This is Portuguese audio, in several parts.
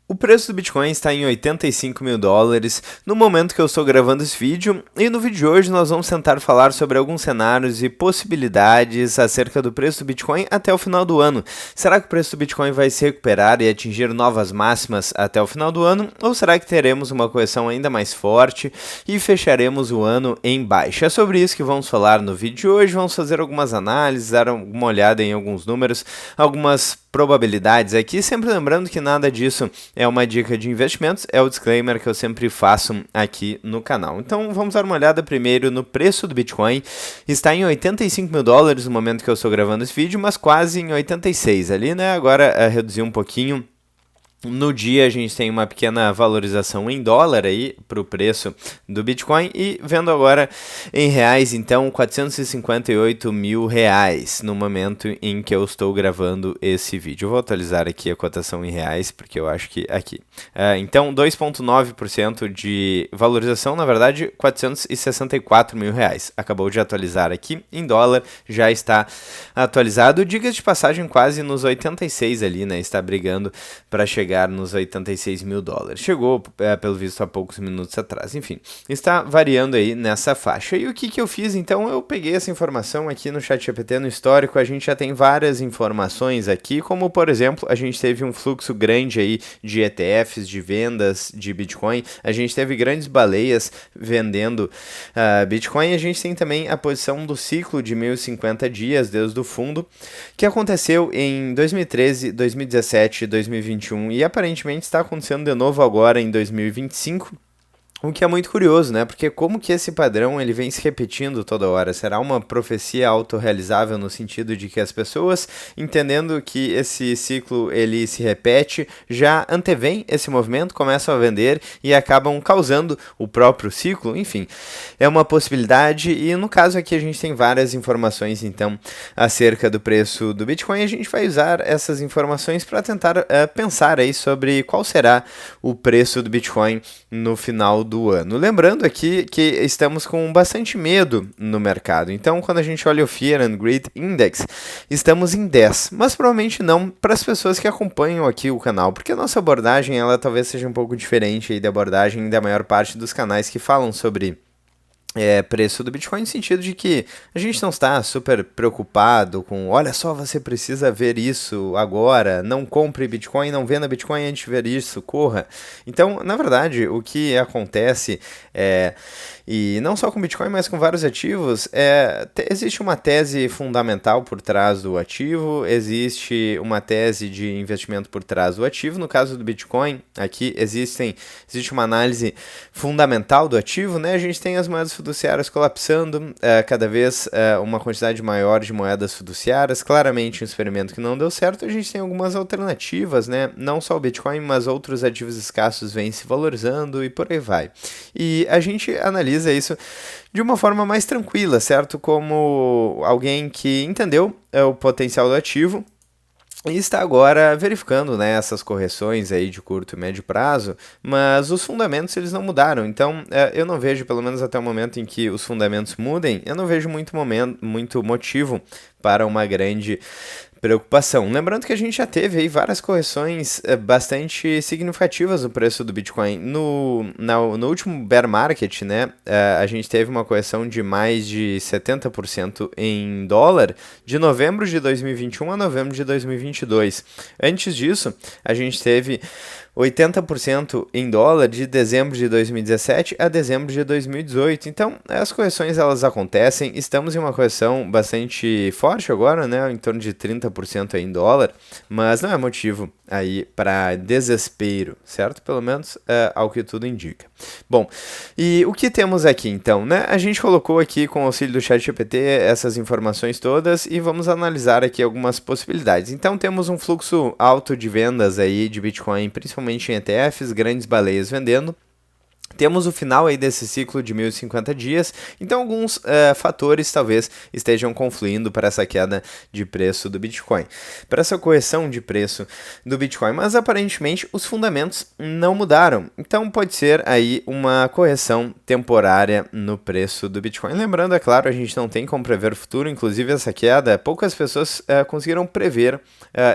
O preço do Bitcoin está em 85 mil dólares no momento que eu estou gravando esse vídeo, e no vídeo de hoje nós vamos tentar falar sobre alguns cenários e possibilidades acerca do preço do Bitcoin até o final do ano. Será que o preço do Bitcoin vai se recuperar e atingir novas máximas até o final do ano, ou será que teremos uma correção ainda mais forte e fecharemos o ano em baixa? É sobre isso que vamos falar no vídeo de hoje. Vamos fazer algumas análises, dar uma olhada em alguns números, algumas probabilidades aqui, sempre lembrando que nada disso é uma dica de investimentos, é o disclaimer que eu sempre faço aqui no canal. Então vamos dar uma olhada primeiro no preço do Bitcoin. Está em 85 mil dólares no momento que eu estou gravando esse vídeo, mas quase em 86 ali, né? Agora reduziu um pouquinho. No dia a gente tem uma pequena valorização em dólar aí para o preço do Bitcoin, e vendo agora em reais, então 458 mil reais no momento em que eu estou gravando esse vídeo. Eu vou atualizar aqui a cotação em reais porque eu acho que aqui. Então 2,9% de valorização, na verdade 464 mil reais. Acabou de atualizar aqui em dólar, já está atualizado. Diga de passagem quase nos 86 ali, né? Está brigando para chegar nos 86 mil dólares. Chegou, pelo visto, há poucos minutos atrás. Enfim, está variando aí nessa faixa. E o que eu fiz? Então, eu peguei essa informação aqui no ChatGPT, no histórico. A gente já tem várias informações aqui, como, por exemplo, a gente teve um fluxo grande aí de ETFs, de vendas de Bitcoin. A gente teve grandes baleias vendendo Bitcoin. A gente tem também a posição do ciclo de 1050 dias, desde o fundo, que aconteceu em 2013, 2017, 2021 e aparentemente está acontecendo de novo agora em 2025. O que é muito curioso, né? Porque como que esse padrão ele vem se repetindo toda hora? Será uma profecia autorrealizável no sentido de que as pessoas, entendendo que esse ciclo ele se repete, já antevêm esse movimento, começam a vender e acabam causando o próprio ciclo? Enfim, é uma possibilidade, e no caso aqui a gente tem várias informações então acerca do preço do Bitcoin. A gente vai usar essas informações para tentar pensar aí sobre qual será o preço do Bitcoin no final do ano. Lembrando aqui que estamos com bastante medo no mercado. Então, quando a gente olha o Fear and Greed Index, estamos em 10, mas provavelmente não para as pessoas que acompanham aqui o canal, porque a nossa abordagem ela talvez seja um pouco diferente aí da abordagem da maior parte dos canais que falam sobre preço do Bitcoin, no sentido de que a gente não está super preocupado com, olha só, você precisa ver isso agora, não compre Bitcoin, não venda Bitcoin antes de ver isso, corra. Então, na verdade, o que acontece e não só com Bitcoin, mas com vários ativos, existe uma tese fundamental por trás do ativo, existe uma tese de investimento por trás do ativo. No caso do Bitcoin, aqui existe uma análise fundamental do ativo, né? A gente tem as moedas fiduciárias colapsando, cada vez uma quantidade maior de moedas fiduciárias, claramente um experimento que não deu certo. A gente tem algumas alternativas, né? Não só o Bitcoin, mas outros ativos escassos vêm se valorizando e por aí vai. E a gente analisa isso de uma forma mais tranquila, certo? Como alguém que entendeu o potencial do ativo e está agora verificando, né, essas correções aí de curto e médio prazo, mas os fundamentos eles não mudaram. Então eu não vejo, pelo menos até o momento em que os fundamentos mudem, eu não vejo muito motivo para uma grande preocupação. Lembrando que a gente já teve aí várias correções bastante significativas no preço do Bitcoin. No último bear market, né, a gente teve uma correção de mais de 70% em dólar, de novembro de 2021 a novembro de 2022. Antes disso, a gente teve 80% em dólar de dezembro de 2017 a dezembro de 2018. Então, as correções elas acontecem. Estamos em uma correção bastante forte agora, né, em torno de 30% em dólar, mas não é motivo aí para desespero, certo? Pelo menos ao que tudo indica. Bom, e o que temos aqui então, né? A gente colocou aqui com o auxílio do ChatGPT essas informações todas e vamos analisar aqui algumas possibilidades. Então, temos um fluxo alto de vendas aí de Bitcoin, principalmente em ETFs, grandes baleias vendendo. Temos o final aí desse ciclo de 1050 dias, então alguns fatores talvez estejam confluindo para essa queda de preço do Bitcoin, para essa correção de preço do Bitcoin, mas aparentemente os fundamentos não mudaram, então pode ser aí uma correção temporária no preço do Bitcoin. Lembrando, é claro, a gente não tem como prever o futuro, inclusive essa queda, poucas pessoas conseguiram prever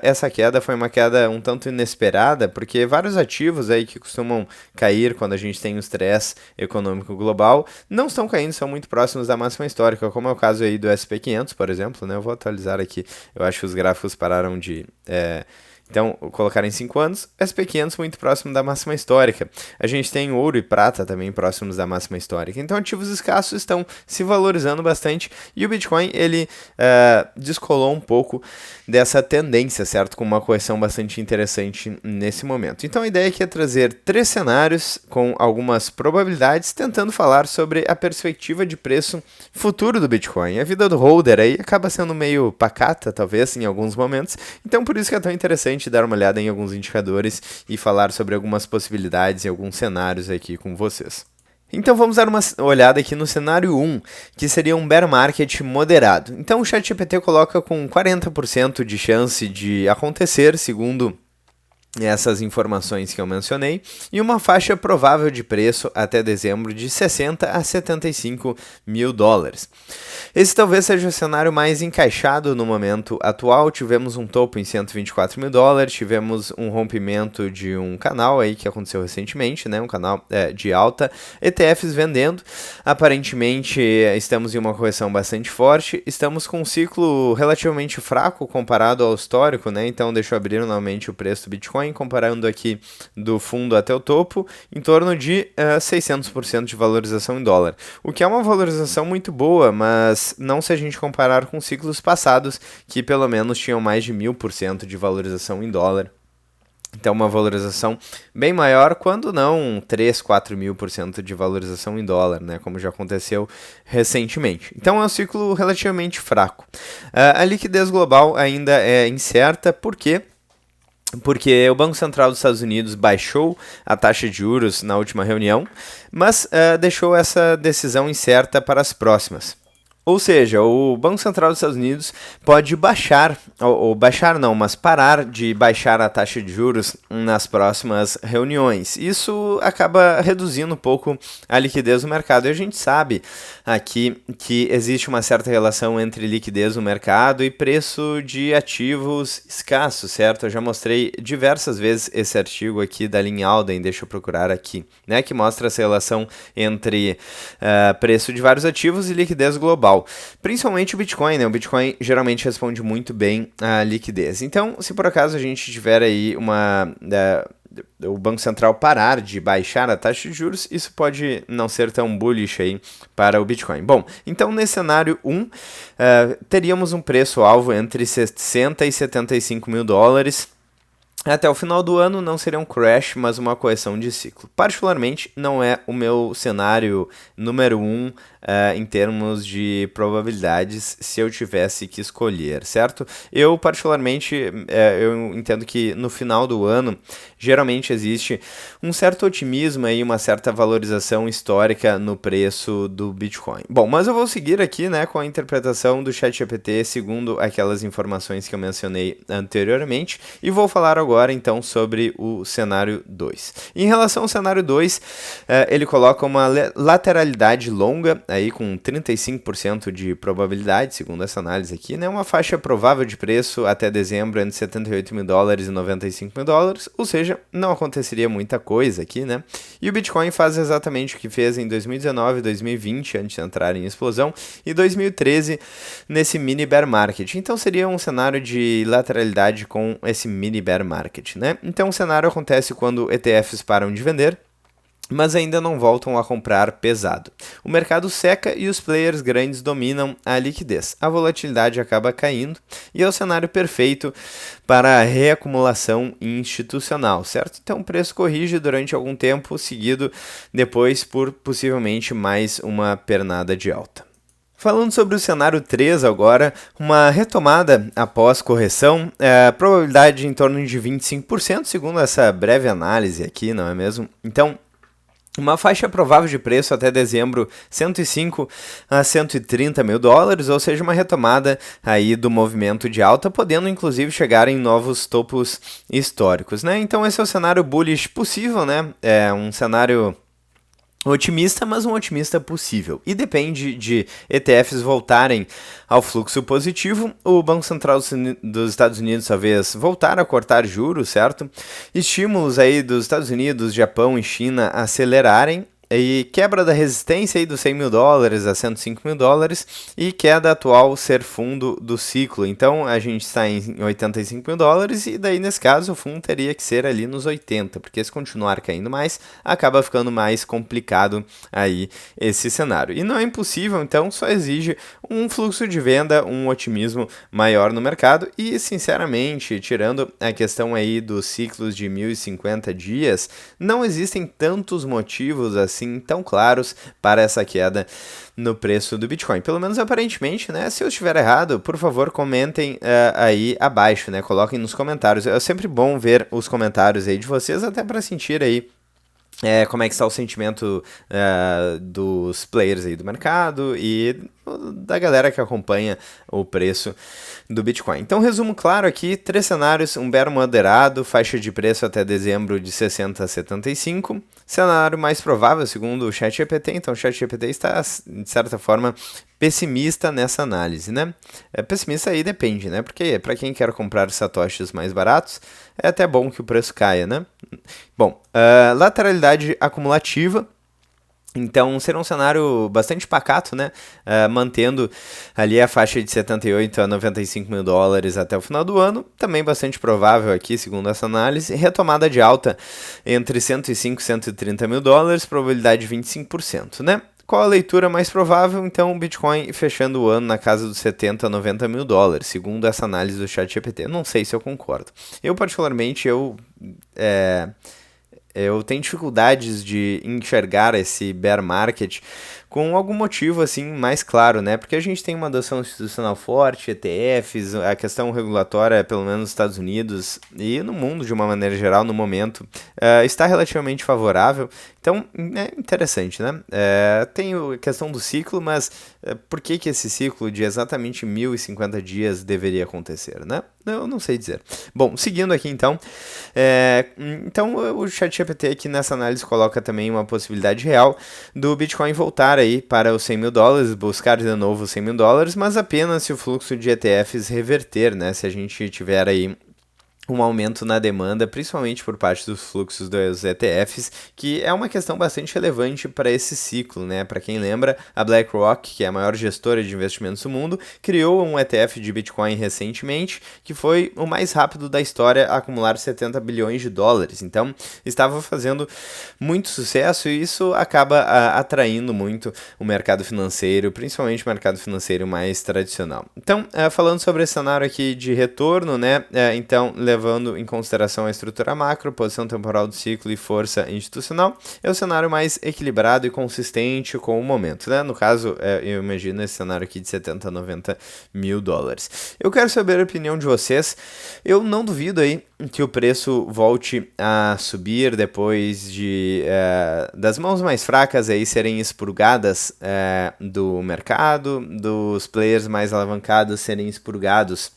essa queda, foi uma queda um tanto inesperada, porque vários ativos aí que costumam cair quando a gente tem o estresse econômico global, não estão caindo, são muito próximos da máxima histórica, como é o caso aí do SP500, por exemplo, né? Eu vou atualizar aqui, eu acho que os gráficos pararam de... Então, colocar em 5 anos, SP500 muito próximo da máxima histórica. A gente tem ouro e prata também próximos da máxima histórica. Então, ativos escassos estão se valorizando bastante e o Bitcoin, ele descolou um pouco dessa tendência, certo? Com uma correção bastante interessante nesse momento. Então, a ideia aqui é trazer 3 cenários com algumas probabilidades, tentando falar sobre a perspectiva de preço futuro do Bitcoin. A vida do holder aí acaba sendo meio pacata, talvez, em alguns momentos. Então, por isso que é tão interessante dar uma olhada em alguns indicadores e falar sobre algumas possibilidades e alguns cenários aqui com vocês. Então vamos dar uma olhada aqui no cenário 1, que seria um bear market moderado. Então o ChatGPT coloca com 40% de chance de acontecer, segundo essas informações que eu mencionei, e uma faixa provável de preço até dezembro de 60 a 75 mil dólares. Esse talvez seja o cenário mais encaixado no momento atual. Tivemos um topo em 124 mil dólares, tivemos um rompimento de um canal aí que aconteceu recentemente, né, um canal de alta, ETFs vendendo, aparentemente estamos em uma correção bastante forte, estamos com um ciclo relativamente fraco comparado ao histórico, né, então deixa eu abrir novamente o preço do Bitcoin, comparando aqui do fundo até o topo, em torno de 600% de valorização em dólar, o que é uma valorização muito boa, mas não se a gente comparar com ciclos passados, que pelo menos tinham mais de 1000% de valorização em dólar. Então, uma valorização bem maior, quando não 3, 4 mil% de valorização em dólar, né, como já aconteceu recentemente. Então, é um ciclo relativamente fraco. A liquidez global ainda é incerta, porque o Banco Central dos Estados Unidos baixou a taxa de juros na última reunião, mas deixou essa decisão incerta para as próximas. Ou seja, o Banco Central dos Estados Unidos pode baixar, ou baixar não, mas parar de baixar a taxa de juros nas próximas reuniões. Isso acaba reduzindo um pouco a liquidez do mercado. E a gente sabe aqui que existe uma certa relação entre liquidez do mercado e preço de ativos escassos, certo? Eu já mostrei diversas vezes esse artigo aqui da Lynn Alden, deixa eu procurar aqui, né, que mostra essa relação entre preço de vários ativos e liquidez global. Principalmente o Bitcoin, né? O Bitcoin geralmente responde muito bem à liquidez. Então, se por acaso a gente tiver aí o Banco Central parar de baixar a taxa de juros, isso pode não ser tão bullish aí para o Bitcoin. Bom, então nesse cenário 1, teríamos um preço-alvo entre 60 e 75 mil dólares. Até o final do ano não seria um crash, mas uma correção de ciclo. Particularmente, não é o meu cenário número 1 em termos de probabilidades, se eu tivesse que escolher, certo? Eu, particularmente, eu entendo que no final do ano, geralmente existe um certo otimismo e uma certa valorização histórica no preço do Bitcoin. Bom, mas eu vou seguir aqui, né, com a interpretação do ChatGPT segundo aquelas informações que eu mencionei anteriormente, e vou falar agora, então, sobre o cenário 2. Em relação ao cenário 2, ele coloca uma lateralidade longa, aí com 35% de probabilidade, segundo essa análise aqui, né, uma faixa provável de preço até dezembro entre 78 mil dólares e 95 mil dólares, ou seja, não aconteceria muita coisa aqui, né? E o Bitcoin faz exatamente o que fez em 2019, 2020, antes de entrar em explosão, e 2013 nesse mini bear market. Então seria um cenário de lateralidade com esse mini bear market, né? Então o cenário acontece quando ETFs param de vender, mas ainda não voltam a comprar pesado. O mercado seca e os players grandes dominam a liquidez. A volatilidade acaba caindo e é o cenário perfeito para a reacumulação institucional, certo? Então o preço corrige durante algum tempo, seguido depois por possivelmente mais uma pernada de alta. Falando sobre o cenário 3 agora, uma retomada após correção, probabilidade em torno de 25%, segundo essa breve análise aqui, não é mesmo? Então, Uma faixa provável de preço até dezembro, 105 a 130 mil dólares, ou seja, uma retomada aí do movimento de alta, podendo inclusive chegar em novos topos históricos, né? Então esse é o cenário bullish possível, né? É um cenário otimista, mas um otimista possível. E depende de ETFs voltarem ao fluxo positivo, o Banco Central dos Estados Unidos talvez voltar a cortar juros, certo? Estímulos aí dos Estados Unidos, Japão e China acelerarem, e quebra da resistência aí dos 100 mil dólares a 105 mil dólares e queda atual ser fundo do ciclo. Então a gente está em 85 mil dólares e daí nesse caso o fundo teria que ser ali nos 80, porque se continuar caindo mais, acaba ficando mais complicado aí esse cenário. E não é impossível, então só exige um fluxo de venda, um otimismo maior no mercado e sinceramente, tirando a questão aí dos ciclos de 1050 dias, não existem tantos motivos assim tão claros para essa queda no preço do Bitcoin. Pelo menos aparentemente, né? Se eu estiver errado, por favor, comentem aí abaixo, né? Coloquem nos comentários. É sempre bom ver os comentários aí de vocês, até para sentir aí como é que está o sentimento dos players aí do mercado e da galera que acompanha o preço do Bitcoin. Então, resumo claro aqui, 3 cenários, um bear moderado, faixa de preço até dezembro de 60 a 75, cenário mais provável, segundo o ChatGPT, então o ChatGPT está, de certa forma, pessimista nessa análise, né? Pessimista aí depende, né? Porque para quem quer comprar satoshis mais baratos, é até bom que o preço caia, né? Bom, lateralidade acumulativa. Então, será um cenário bastante pacato, né? Mantendo ali a faixa de 78 a 95 mil dólares até o final do ano. Também bastante provável aqui, segundo essa análise. Retomada de alta entre 105 e 130 mil dólares, probabilidade de 25%, né? Qual a leitura mais provável? Então, o Bitcoin fechando o ano na casa dos 70 a 90 mil dólares, segundo essa análise do ChatGPT. Não sei se eu concordo. Eu, particularmente, eu tenho dificuldades de enxergar esse bear market com algum motivo assim mais claro, né? Porque a gente tem uma adoção institucional forte, ETFs, a questão regulatória, pelo menos nos Estados Unidos e no mundo de uma maneira geral, no momento, está relativamente favorável. Então, é interessante, né? Tem a questão do ciclo, mas por que esse ciclo de exatamente 1050 dias deveria acontecer, né? Eu não sei dizer. Bom, seguindo aqui então, então o ChatGPT aqui nessa análise coloca também uma possibilidade real do Bitcoin voltar aí para os 100 mil dólares, buscar de novo os 100 mil dólares, mas apenas se o fluxo de ETFs reverter, né? Se a gente tiver aí um aumento na demanda, principalmente por parte dos fluxos dos ETFs, que é uma questão bastante relevante para esse ciclo, né? Para quem lembra, a BlackRock, que é a maior gestora de investimentos do mundo, criou um ETF de Bitcoin recentemente, que foi o mais rápido da história a acumular 70 bilhões de dólares. Então, estava fazendo muito sucesso e isso acaba atraindo muito o mercado financeiro, principalmente o mercado financeiro mais tradicional. Então, falando sobre esse cenário aqui de retorno, né? Então, levando em consideração a estrutura macro, posição temporal do ciclo e força institucional, é o cenário mais equilibrado e consistente com o momento, né? No caso, eu imagino esse cenário aqui de 70 a 90 mil dólares. Eu quero saber a opinião de vocês. Eu não duvido aí que o preço volte a subir depois das mãos mais fracas aí serem expurgadas do mercado, dos players mais alavancados serem expurgados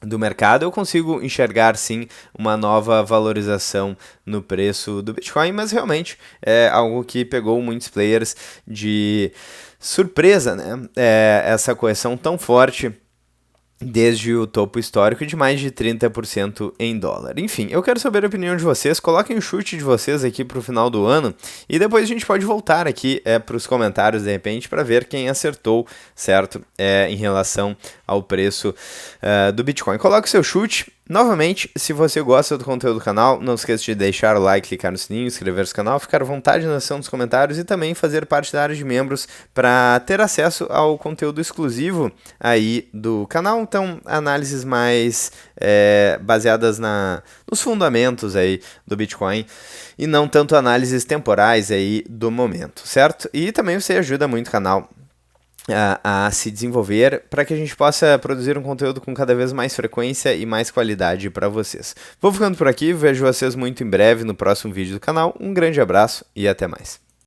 do mercado. Eu consigo enxergar sim uma nova valorização no preço do Bitcoin, mas realmente é algo que pegou muitos players de surpresa, né? Essa correção tão forte desde o topo histórico de mais de 30% em dólar. Enfim, eu quero saber a opinião de vocês, coloquem o chute de vocês aqui para o final do ano e depois a gente pode voltar aqui para os comentários de repente para ver quem acertou, certo? Em relação ao preço do Bitcoin. Coloque o seu chute. Novamente, se você gosta do conteúdo do canal, não esqueça de deixar o like, clicar no sininho, inscrever-se no canal, ficar à vontade na seção dos comentários e também fazer parte da área de membros para ter acesso ao conteúdo exclusivo aí do canal. Então, análises mais baseadas nos fundamentos aí do Bitcoin e não tanto análises temporais aí do momento, certo? E também você ajuda muito o canal a se desenvolver para que a gente possa produzir um conteúdo com cada vez mais frequência e mais qualidade para vocês. Vou ficando por aqui, vejo vocês muito em breve no próximo vídeo do canal. Um grande abraço e até mais.